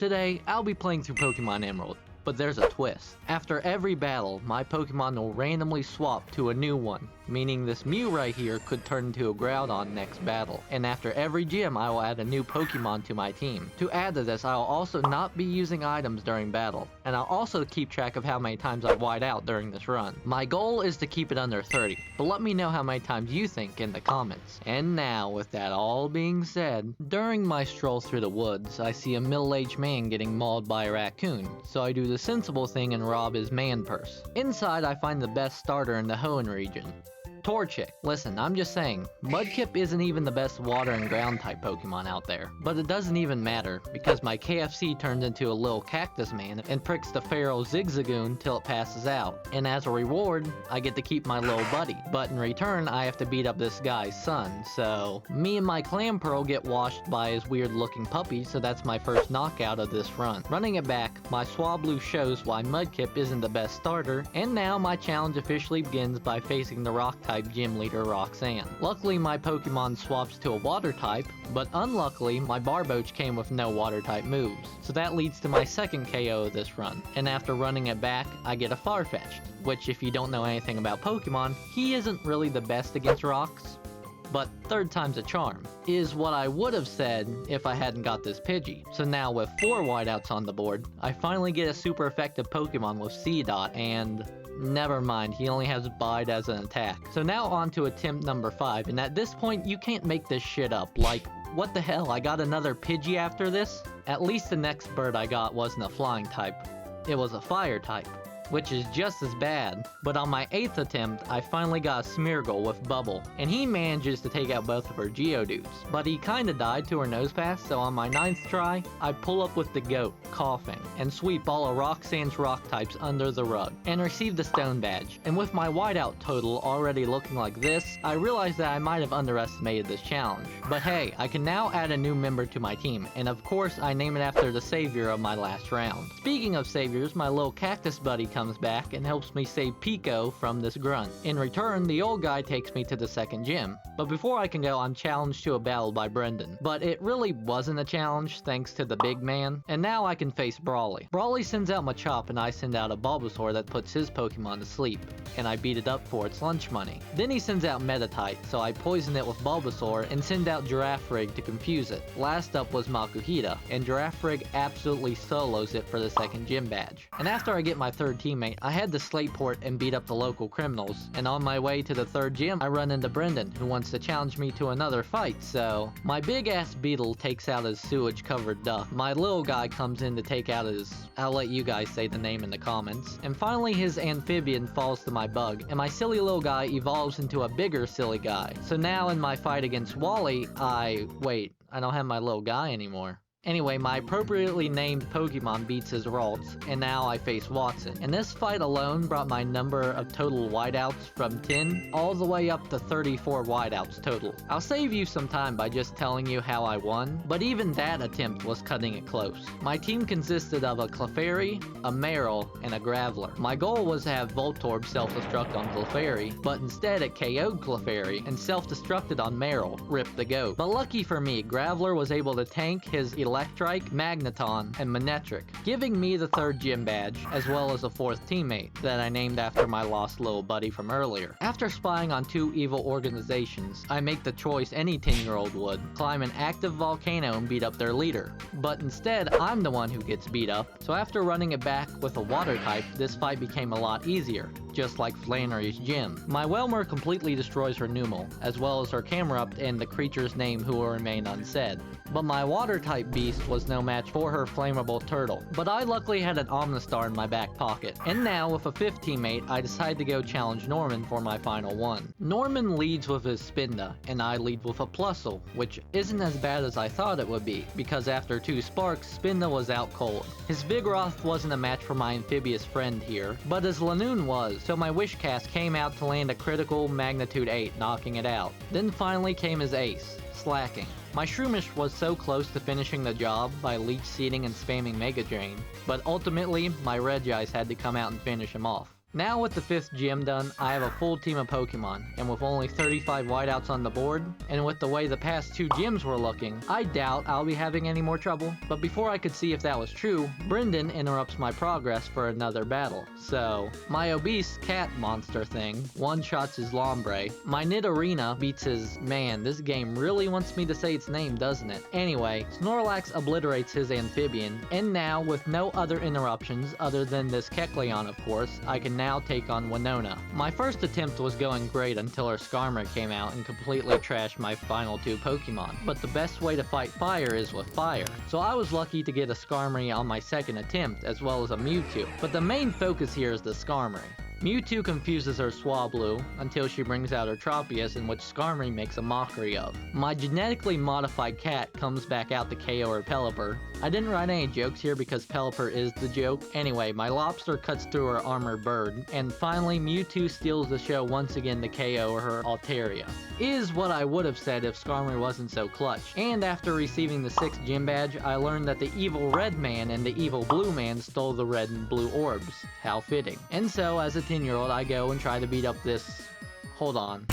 Today, I'll be playing through Pokemon Emerald, but there's a twist. After every battle, my Pokemon will randomly swap to a new one, meaning this Mew right here could turn into a Groudon next battle. And after every gym, I will add a new Pokemon to my team. To add to this, I will also not be using items during battle, and I'll also keep track of how many times I white out during this run. My goal is to keep it under 30, but let me know how many times you think in the comments. And now, with that all being said, during my stroll through the woods, I see a middle-aged man getting mauled by a raccoon, so I do the sensible thing and rob his man purse. Inside, I find the best starter in the Hoenn region, Torchic. Listen, I'm just saying, Mudkip isn't even the best water and ground type Pokemon out there. But it doesn't even matter, because my KFC turns into a little cactus man and pricks the feral Zigzagoon till it passes out. And as a reward, I get to keep my little buddy. But in return, I have to beat up this guy's son, so me and my Clamperl get washed by his weird looking puppy, so that's my first knockout of this run. Running it back, my Swablu shows why Mudkip isn't the best starter, and now my challenge officially begins by facing the rock type gym leader Roxanne. Luckily my Pokemon swaps to a water type, but unluckily my Barboach came with no water type moves. So that leads to my second KO of this run, and after running it back, I get a Farfetch'd, which if you don't know anything about Pokemon, he isn't really the best against rocks, but third time's a charm, is what I would have said if I hadn't got this Pidgey. So now with 4 whiteouts on the board, I finally get a super effective Pokemon with Seedot, and never mind, he only has Bide as an attack. So now on to attempt number 5, and at this point you can't make this shit up. Like, what the hell, I got another Pidgey after this? At least the next bird I got wasn't a flying type, it was a fire type, which is just as bad. But on my 8th attempt, I finally got a Smeargle with Bubble, and he manages to take out both of her Geodudes. But he kinda died to her nose pass, so on my 9th try, I pull up with the goat, coughing, and sweep all of Roxanne's rock types under the rug, and receive the stone badge. And with my whiteout total already looking like this, I realized that I might have underestimated this challenge. But hey, I can now add a new member to my team, and of course I name it after the savior of my last round. Speaking of saviors, my little cactus buddy comes back and helps me save Pico from this grunt. In return, the old guy takes me to the second gym. But before I can go, I'm challenged to a battle by Brendan. But it really wasn't a challenge thanks to the big man, and now I can face Brawly. Brawly sends out Machop and I send out a Bulbasaur that puts his Pokemon to sleep, and I beat it up for its lunch money. Then he sends out Meditite, so I poison it with Bulbasaur and send out Girafarig to confuse it. Last up was Makuhita, and Girafarig absolutely solos it for the second gym badge. And after I get my third teammate, I head to Slateport and beat up the local criminals, and on my way to the third gym, I run into Brendan, who wants to challenge me to another fight, so my big ass beetle takes out his sewage covered duck. My little guy comes in to take out his, I'll let you guys say the name in the comments, and finally his amphibian falls to my bug, and my silly little guy evolves into a bigger silly guy. So now in my fight against Wally, wait, I don't have my little guy anymore. Anyway, my appropriately named Pokemon beats his Ralts, and now I face Watson. And this fight alone brought my number of total whiteouts from 10 all the way up to 34 whiteouts total. I'll save you some time by just telling you how I won, but even that attempt was cutting it close. My team consisted of a Clefairy, a Marill, and a Graveler. My goal was to have Voltorb self-destruct on Clefairy, but instead it KO'd Clefairy and self-destructed on Marill, rip the goat. But lucky for me, Graveler was able to tank his Electrike, Magneton, and Manectric, giving me the third gym badge, as well as a fourth teammate that I named after my lost little buddy from earlier. After spying on 2 evil organizations, I make the choice any 10-year-old would, climb an active volcano and beat up their leader. But instead, I'm the one who gets beat up, so after running it back with a water type, this fight became a lot easier, just like Flannery's gym. My Whelmer completely destroys her Numel, as well as her Camerupt and the creature's name who will remain unsaid. But my water type beast was no match for her flammable turtle, but I luckily had an Omnistar in my back pocket. And now, with a 5th teammate, I decide to go challenge Norman for my final one. Norman leads with his Spinda, and I lead with a Plusle, which isn't as bad as I thought it would be, because after 2 sparks, Spinda was out cold. His Vigoroth wasn't a match for my amphibious friend here, but his Lanoon was, so my Wishcast came out to land a critical magnitude 8, knocking it out. Then finally came his ace, Slacking. My Shroomish was so close to finishing the job by leech seeding and spamming Mega Drain, but ultimately my Regice had to come out and finish him off. Now with the 5th gym done, I have a full team of Pokemon, and with only 35 whiteouts on the board, and with the way the past 2 gyms were looking, I doubt I'll be having any more trouble. But before I could see if that was true, Brendan interrupts my progress for another battle. So, my obese cat monster thing one-shots his Lombre. My Nidorina beats his... Man, this game really wants me to say its name, doesn't it? Anyway, Snorlax obliterates his Amphibian, and now, with no other interruptions other than this Kecleon of course, I can now take on Winona. My first attempt was going great until her Skarmory came out and completely trashed my final 2 Pokemon. But the best way to fight fire is with fire. So I was lucky to get a Skarmory on my second attempt, as well as a Mewtwo. But the main focus here is the Skarmory. Mewtwo confuses her Swablu until she brings out her Tropius, in which Skarmory makes a mockery of. My genetically modified cat comes back out to KO her Pelipper. I didn't write any jokes here because Pelipper is the joke. Anyway, my Lobster cuts through her armored bird, and finally Mewtwo steals the show once again to KO her Altaria. Is what I would have said if Skarmory wasn't so clutch. And after receiving the 6th gym badge, I learned that the evil red man and the evil blue man stole the red and blue orbs. How fitting. And so, as a 10-year-old, I go and try to beat up this... Hold on.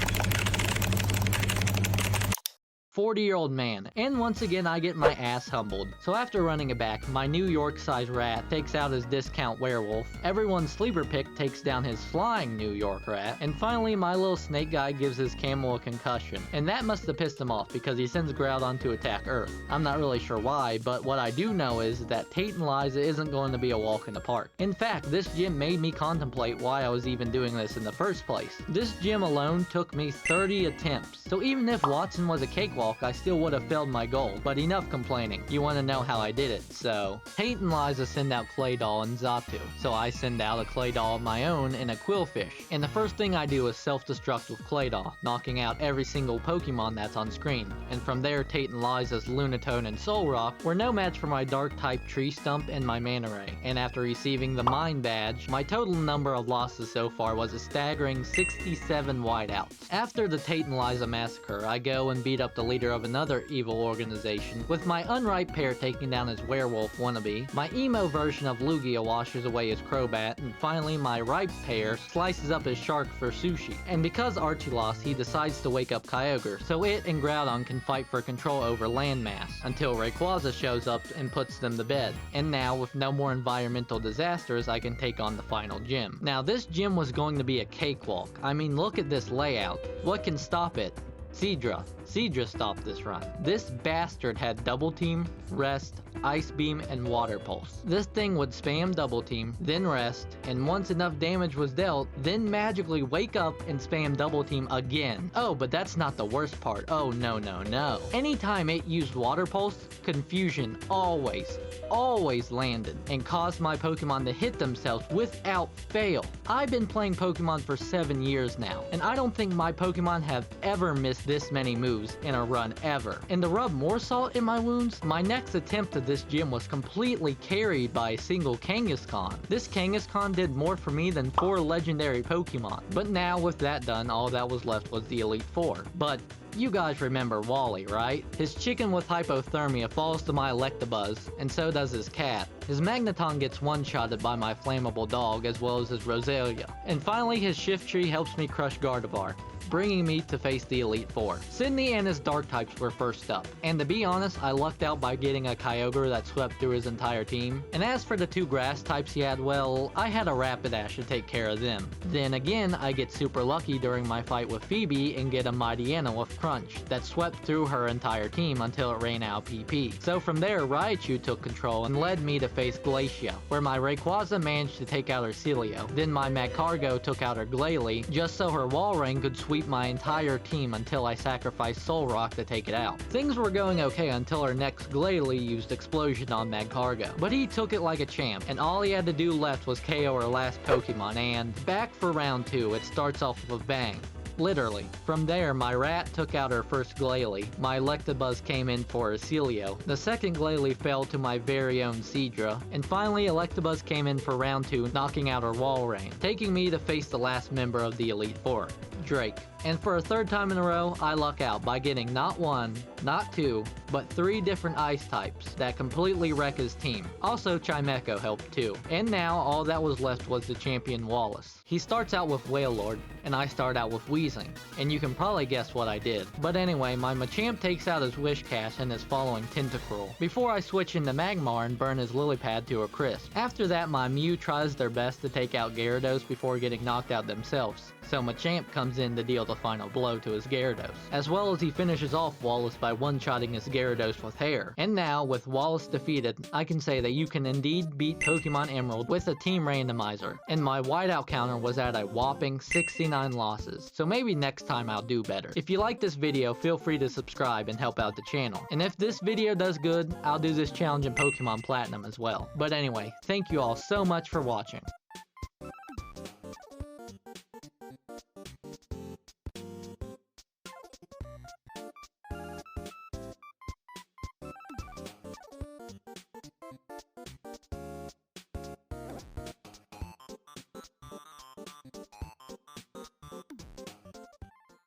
40-year-old man, and once again I get my ass humbled. So after running it back, my New York-sized rat takes out his discount werewolf, everyone's sleeper pick takes down his flying New York rat, and finally my little snake guy gives his camel a concussion. And that must have pissed him off because he sends Groudon to attack Earth. I'm not really sure why, but what I do know is that Tate and Liza isn't going to be a walk in the park. In fact, this gym made me contemplate why I was even doing this in the first place. This gym alone took me 30 attempts, so even if Watson was a cakewalk, I still would have failed my goal, but enough complaining. You want to know how I did it, so... Tate and Liza send out Claydol and Xatu, so I send out a Claydol of my own and a Quillfish. And the first thing I do is self-destruct with Claydol, knocking out every single Pokemon that's on screen. And from there, Tate and Liza's Lunatone and Solrock were no match for my Dark-type Tree Stump and my Manta Ray. And after receiving the Mind Badge, my total number of losses so far was a staggering 67 whiteouts. After the Tate and Liza massacre, I go and beat up the leader of another evil organization, with my unripe pair taking down his werewolf wannabe, my emo version of Lugia washes away his Crobat, and finally my ripe pair slices up his shark for sushi. And because Archie lost, he decides to wake up Kyogre, so it and Groudon can fight for control over landmass, until Rayquaza shows up and puts them to bed. And now, with no more environmental disasters, I can take on the final gym. Now this gym was going to be a cakewalk. I mean, look at this layout. What can stop it? Seadra. Seadra stopped this run. This bastard had Double Team, Rest, Ice Beam, and Water Pulse. This thing would spam Double Team, then Rest, and once enough damage was dealt, then magically wake up and spam Double Team again. Oh, but that's not the worst part. Oh, no, no, no. Anytime it used Water Pulse, Confusion always landed, and caused my Pokemon to hit themselves without fail. I've been playing Pokemon for 7 years now, and I don't think my Pokemon have ever missed this many moves in a run ever. And to rub more salt in my wounds, my next attempt at this gym was completely carried by a single Kangaskhan. This Kangaskhan did more for me than 4 legendary Pokemon. But now with that done, all that was left was the Elite Four. But you guys remember Wally, right? His chicken with hypothermia falls to my Electabuzz, and so does his cat. His Magneton gets one-shotted by my flammable dog, as well as his Roselia. And finally, his Shiftry helps me crush Gardevoir, bringing me to face the Elite Four. Sydney and his Dark types were first up, and to be honest, I lucked out by getting a Kyogre that swept through his entire team. And as for the 2 grass types he had, well, I had a Rapidash to take care of them. Then again, I get super lucky during my fight with Phoebe and get a Mightyena with Crunch that swept through her entire team until it ran out PP. So from there, Raichu took control and led me to face Glacia, where my Rayquaza managed to take out her Celio. Then my Magcargo took out her Glalie, just so her Walrein could sweep my entire team until I sacrificed Solrock to take it out. Things were going okay until our next Glalie used Explosion on Magcargo, but he took it like a champ, and all he had to do left was KO our last Pokemon, and back for round 2, it starts off with a bang. Literally. From there, my rat took out her first Glalie, my Electabuzz came in for a Celio, the second Glalie fell to my very own Seadra, and finally Electabuzz came in for round 2, knocking out her Walrein, taking me to face the last member of the Elite Four, Drake. And for a third time in a row, I luck out by getting not one, not two, but 3 different ice types that completely wreck his team. Also, Chimecho helped too. And now, all that was left was the champion Wallace. He starts out with Wailord, and I start out with Weezing, and you can probably guess what I did. But anyway, my Machamp takes out his Wish Cache and is following Tentacruel, before I switch into Magmar and burn his Lily Pad to a crisp. After that, my Mew tries their best to take out Gyarados before getting knocked out themselves, so Machamp comes in to deal the final blow to his Gyarados, as well as he finishes off Wallace by one-shotting his Gyarados with Hair. And now, with Wallace defeated, I can say that you can indeed beat Pokemon Emerald with a team randomizer, and my whiteout counter was at a whopping 69 losses, so maybe next time I'll do better. If you like this video, feel free to subscribe and help out the channel, and if this video does good, I'll do this challenge in Pokemon Platinum as well. But anyway, thank you all so much for watching.